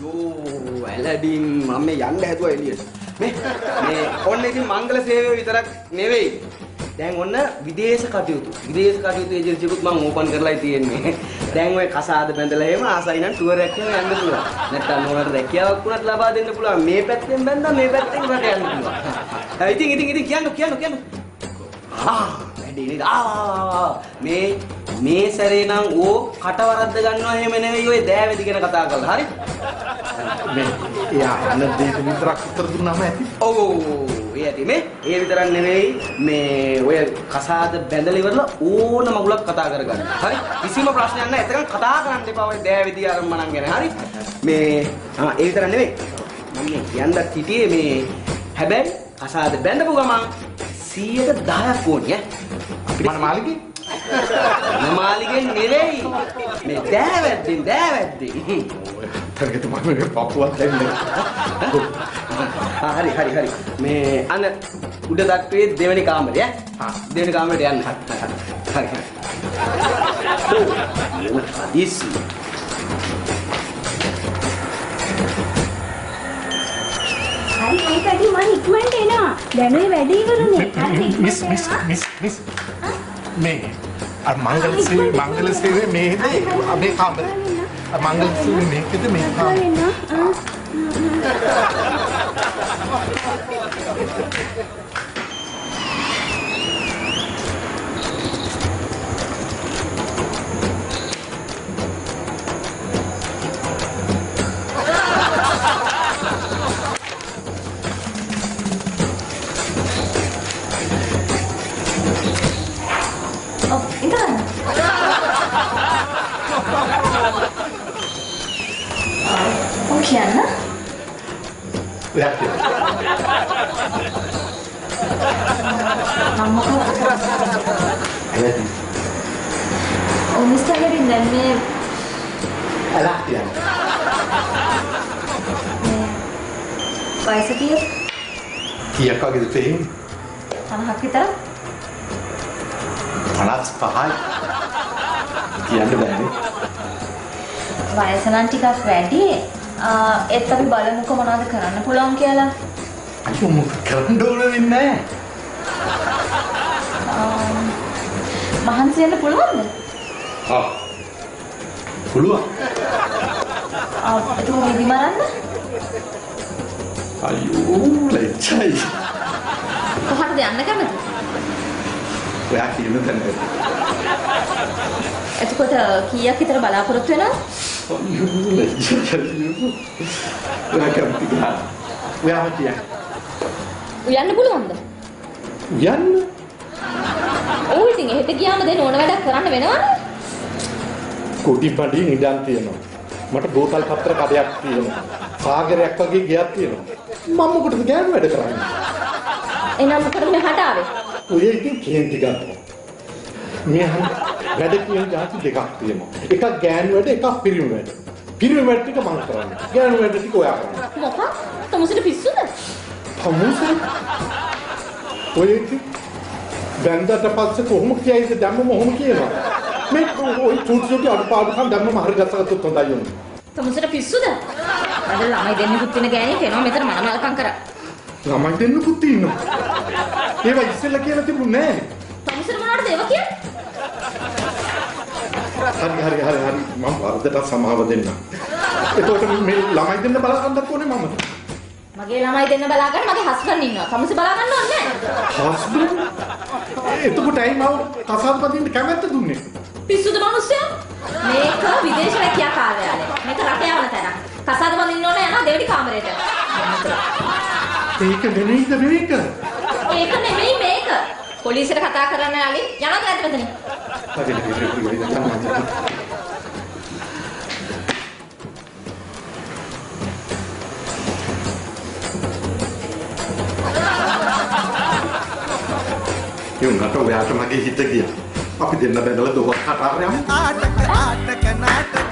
අයියෝ ඇලඩින් මම මේ යන්න හැදුවා එළියට. මේ ඔන්න ඉතින් මංගල සේවය විතරක් නෙවෙයි. දැන් ඔන්න විදේශ කටයුතු ඒජන්සියකුත් මම ඕපන් කරලායි තියෙන්නේ. දැන් ඔය කසාද බැඳලා එහෙම ආසයි නම් ටුවර් එකක් යන යන්න පුළුවන්. නැත්තම් මොනවාට රැකියාවක් වුණත් ලබා දෙන්න පුළුවන්. මේ පැත්තෙන් බැඳලා මේ පැත්තෙන් රට යන්න පුළුවන්. ඉතින් කියන්න. වැඩි නේද? මේ සැරේ නම් ඕ කටවරද්ද ගන්නවා එහෙම නෙවෙයි ඔය දෑවැදි ගැන කතා කරලා. හරි? මේ එයා අන්න දෙක විතරක් උත්තර දුන්නාම ඇති. ඔව් ඒ ඇති මේ ඒ විතරක් නෙවෙයි මේ ඔය කසාද බැඳලා ඉවරලා ඕන මගුලක් කතා කරගන්න. හරි? කිසිම ප්‍රශ්නයක් නැහැ. එතකන් කතා කරන්න එපා ඔය දෑවැදි ආරම්භණන් ගැන. හරි? මේ ඒ විතරක් නෙවෙයි. මම මේ කියන්නත් හිටියේ මේ හැබැයි කසාද බැඳපු ගමන් 110ක් ඕනේ ඈ. මන මාලිගේ? මාලිගෙන් නෙවෙයි. මේ දෑවැද්දෙන්. තරගෙට මම පපුවක් දෙන්නේ. හරි. මේ අන්න උඩ තට්ටුවේ දෙවෙනි කාමරය ඈ. දෙවෙනි කාමරයට යන්න. හරි. ඉස්සි. හරි මේකදී මම ඉක්මනට එනවා. දැන් ඔය වැඩේ ඉවරුනේ. මිස් මේ අර මංගල සේවයේ මේ කාමරේ මංගල සේවයේ මේකද මේ කාමරේ කියන්න. මිස්ටර් ගෙරින් දැන් මේ අලක්තිය. වයස කීයද? කීයක් වගේද තේින්නේ? 50ක් විතර. 55යි. කියන්න බෑනේ. වයස නම් ටිකක් වැඩි. ඒත් අපි බලමුකෝ මොනවද කරන්න පුළුවන් කියලා. අයියෝ මොකද කරන්න ඕන වෙන්නේ නැහැ. මහන්සි වෙන්න පුළුවන්ද? පුළුවන්. ඒක නිදි මරන්න? අයියෝ ලැජ්ජයි. කොහටද යන්න කැමති? ඔයා කියන තැනට. එතකොට කීයක් විතර බලාපොරොත්තු වෙනවද? උයන්න පුළුවන්ද? උයන්න? ඔව් ඉතින් එහෙට ගියාම දැන් ඕන වැඩක් කරන්න වෙනවනේ. කුටි පඩි නිදන් තියෙනවා. මට බෝතල් පත්‍ර කඩයක් තියෙනවා. සාගරයක් වගේ ගියක් තියෙනවා. මම මොකටද ගෑනු වැඩ කරන්නේ? එනම් මොකටද මෙහාට ආවේ? ඔය ඉතින් කේන්ති ගන්නවා. මෙහා වැඩ කියන જાති දෙකක් තියෙනවා. එකක් ගෑනු වැඩ, එකක් පිරිමි වැඩ. පිරිමි වැඩ ටික මම කරන්නේ. ගෑනු වැඩ ටික ඔයා කරන්නේ. මොකක්? තමුසෙට පිස්සුද? තමුසෙ? ඔය ඉතින් බැන්දට පස්සේ කොහොම කියයිද දැම්මම ඔහොම කියනවා. මේ ඔය චුට්ටුටි අඩපාඩුකම් දැම්මම හරියටම හොඳයි යන්නේ. තමුසෙට පිස්සුද? අද ළමයි දෙන්නෙකුත් ඉන්න ගෑණියෙක් එනවා මෙතන මනමල්කම් කරා. ළමයි දෙන්නෙකුත් ඉන්නවා. ඒවා ඉස්සෙල්ලා කියලා තිබුණේ නැහැ. තමුසෙට මොනවටද ඒවා කියන්නේ? හරි මම වර්ධට සමාව දෙන්න. එතකොට මේ ළමයි දෙන්න බලා ගන්නත් ඕනේ මම. මගේ ළමයි දෙන්න බලා ගන්න මගේ හස්බන්ඩ් ඉන්නවා. තමුසෙ බලා ගන්න ඕනේ නැහැ. හස්බන්ඩ්? එතකොටයි මම කසාද බඳින්න කැමැත්ත දුන්නේ. පිස්සුද මිනිස්සයා? මේක විදේශ රැකියා කාර්යාලය. මේක රට යවන තැන. කසාද බඳින්න ඕනේ යනවා දෙවෙනි කාමරේට. ඒක නෙමෙයිද මේක? ඒක නෙමෙයි මේක. පොලිසියට කතා කරන්න යාලි යනවා නැද්ද මෙතනින්? යුන්නට ඔයාට මගේ හිත ගියා. අපි දෙන්න බැලලා දොස් කතාර යමු. नाटक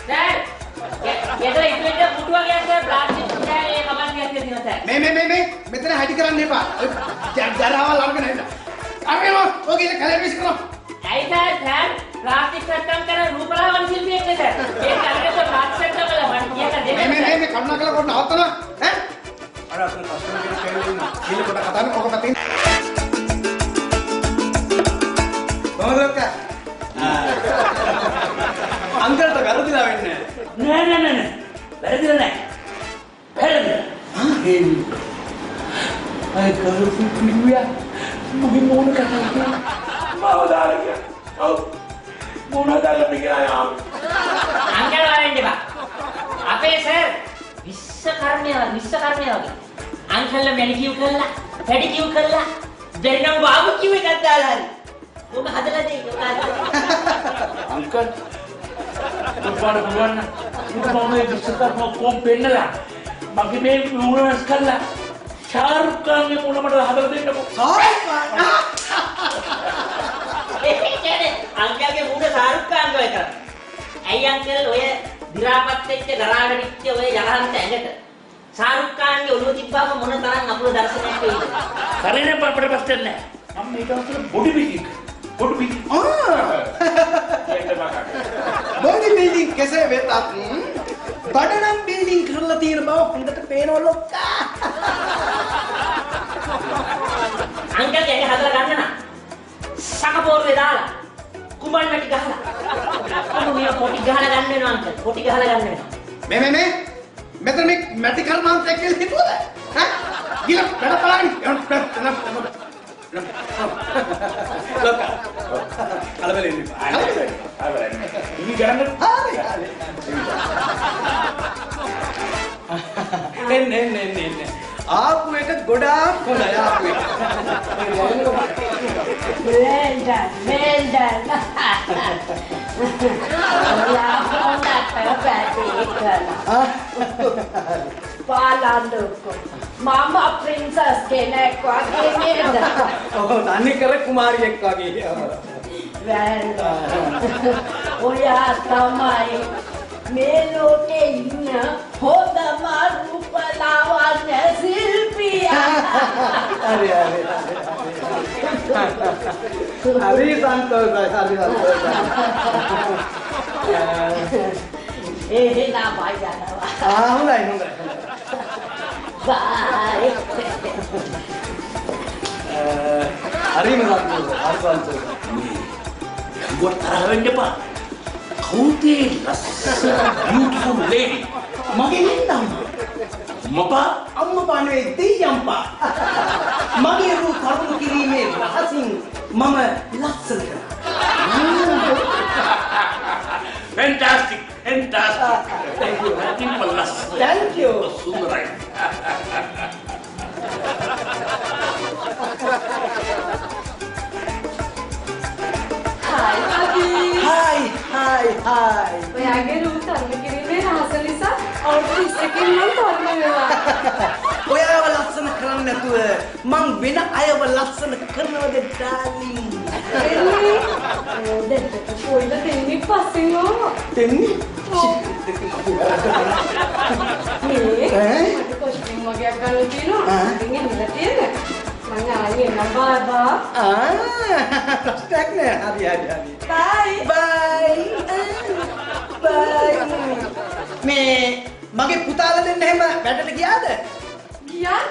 සර් ගෙදර ඉතින් පුටුව ගියත් ප්ලාස්ටික් කෑලි කමක් ගියත් තියෙනවා සර්. මේ මෙතන හැටි කරන්න එපා. ජරාවල් අරගෙන එන්න. අරගෙන ඔගේ කලර් විශ් කරනවා. ඇයි සර් ප්ලාස්ටික් සට්ටම් කරන රූපලාවන්‍ය ශිල්පියෙක් නේ සර්. ඒක අරගෙන ප්ලාස්ටික් සට්ටම් වල මම කියලා දෙන්න. මේ කරුණාකරලා කොට නවත්තනවා. ඈ? අර අතන කස්ටමර් කෙනෙක් කියලා ඉන්නවා. ගිහින් කොට කතා කරන ඔක පැත්තෙන්. කොහොමද ඔක්කා? අංකල්ට වැරදිලා වෙන්නේ නෑ. වැරදිලා නෑ. වැරදිලා. අය කරුණු කිව්වා මගේ මොන කතාවද මාව දාලා ඔව් මොන දාලා ගියා අංකල් වරෙන් දෙපා අපේ සර් විශ්වකර්මය වගේ අංකල්ල මැනිකියු කළා පැඩිකියු කළා දෙන්නම් බාබකියු එකක් දාලා හරි ඔබ හදලා දෙන්න අංකල් උපාර බුවන්න උපාමේ විශ්වකර්ම කොම් පෙන්නලා මගේ මේ වුණස් කළා ශාරුක් ඛාන්ගේ මුණ මට හදලා දෙන්නකෝ. ශාරුක් ඛාන්. ඒ කියන්නේ අංකල්ගේ මුණ ශාරුක් ඛාන් වගේ කරා. ඇයි අංකල් ඔය දිරාපත් වෙච්ච ගරාඩ විච්ච ඔය යලහන්ත ඇඟට ශාරුක් ඛාන්ගේ ඔළුව තිබ්බාම මොන තරම් අපුර දර්ශනයක් වෙයිද? කරේනේ අපිට ප්‍රශ්න නැහැ. මම මේක අතර බොඩි බිල්ඩින්. බොඩි බිල්ඩින් කෙසේ වෙතත් බඩනම් බිල්ඩින් කරලා තියෙන බව හොඳට පේනවා ලොක්කා. අංකල් කියන්නේ හදලා ගන්න නා. සකපෝරුවේ දාලා කුඹන් මැටි ගහලා. අනුමිය පොටි ගහලා ගන්න වෙනවා අංකල්. පොටි ගහලා ගන්න වෙනවා. මේ මෙතන මේ මැටි කර්මාන්තය කියලා හිතුවද? ඈ? ගිල බඩ බලන්න. ලොක්කා. කලබල වෙන්න එපා. ඉනි ගන්න. එන්න. ආපු එක ගොඩාක් හොඳයි ආපු එක. Meldan. Ya honda Palanduko. Mama princess kenek wage neda. ඔව් තන්නේ කර කුමාරියෙක් වගේ. Well. Oya tamai මේ ලෝකේ ඉන්න හොඳම රූපලාවන්‍ය ශිල්පියා. හරි. හරි සන්තෝෂයි. එහෙනම් බයි යනවා. හොඳයි. බයි. හරිම සන්තෝෂයි. Buat tarawih depan. Kauti beautiful lady. මගේ නින්දම්. Mapa අම්මපා නෙවෙයි දෙයියම්පා. මගේ රූ කරුණු කිරීමේ රහසින් මම ලස්සන කරා. fantastic. Thank you. Thank you. Sungguh. Hi, Abi. Hi. ඔයාගේ රූප තරම කිරීමේ රහස නිසා අවුරුදු 20කින් මම තරම වෙනවා. ඔයාව ලස්සන කරන්නේ නැතුව මං වෙන අයව ලස්සන කරනවද ඩාර්ලින්? එන්නේ. දෙන්නට කොයිද දෙන්නේ පස්සෙන් ආවා. දෙන්නේ? මේ කොස්ටියුම් වගේක් ගන්න තියෙනවා. ඉතින් එන්න තියෙන්නේ. මං ආයේ එන්න බාබා. ප්‍රශ්නයක් නෑ. හරි. Bye. මේ මගේ පුතාලා දෙන්න එහෙම වැඩට ගියාද? ගියා.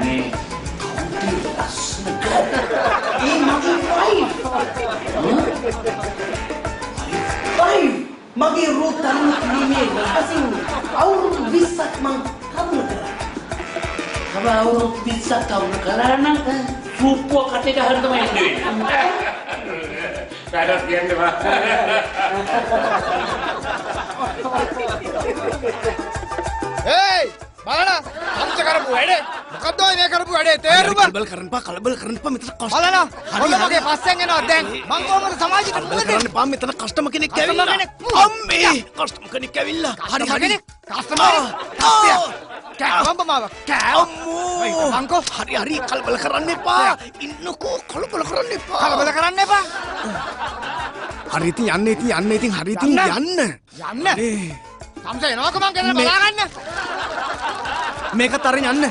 Nih, ඒ මගේ wife. මගේ රූප තරම කිරීමේ රහසින් අවුරුදු 20ක් මං කරුණ කරා. kalau bisa kau karena rupo katanya harus main duit. Ada sekian deh pak. Hey, mana? Kamu cakap apa ini? Bukan tuh ini cakap apa ini? Teru bang. කලබල කරන්න එපා මෙතන customer. Mana? Kalau pakai pasang ini, deng. Mangkok mana sama aja tuh. කරන්න එපා මෙතන customer කෙනෙක් ඇවිල්ලා. අම්මේ කස්ටමර් කෙනෙක් ඇවිල්ලා. Hari. Customer. Kau pemawa. අම්මෝ. Mangkok. හරි කලබල කරන්න එපා. ඉන්නකෝ කලබල කරන්න එපා. Kalau boleh keran nih pak. හරි ඉතින් යන්න හරි ඉතින් යන්න. තම්ස එනවාක මං කරලා බලාගන්න. මේකත් අරන් යන්න.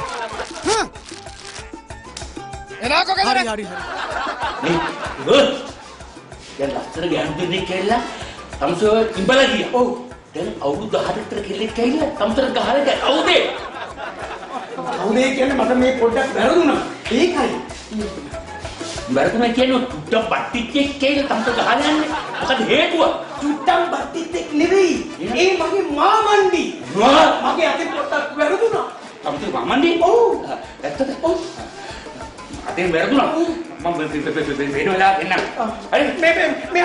එනවාක ගෙදර. හරි. මේ දැන් ලස්සන ගෑනු දෙන්නෙක් කියලා තමුසෝ ඉඹලා ගියා. ඔව්. දැන් අවුරුදු 18කට කෙල්ලෙක් කියලා තමුසර ගහලා ගියා. අවුදේ. අවුදේ කියන්නේ මට මේ පොඩ්ඩක් වැරදුනා. ඒකයි. වැරදුනා කියන්නේ තුට්ටම් බට්ටිච්චෙක් කියලා තමුසර ගහලා යන්නේ. මොකද හේතුව? චුට්ටම් බට්ටිත් නෙවෙයි. ඒ මගේ මාමණ්ඩි. මගේ අතේ පොඩ්ඩක් වැරදුනා. තමුසර මාමණ්ඩි? ඔව්. ඇත්තද? ඔව්. අතෙන් වැරදුනා. මම වෙන වෙලාවක එන්නම්. හරි මේ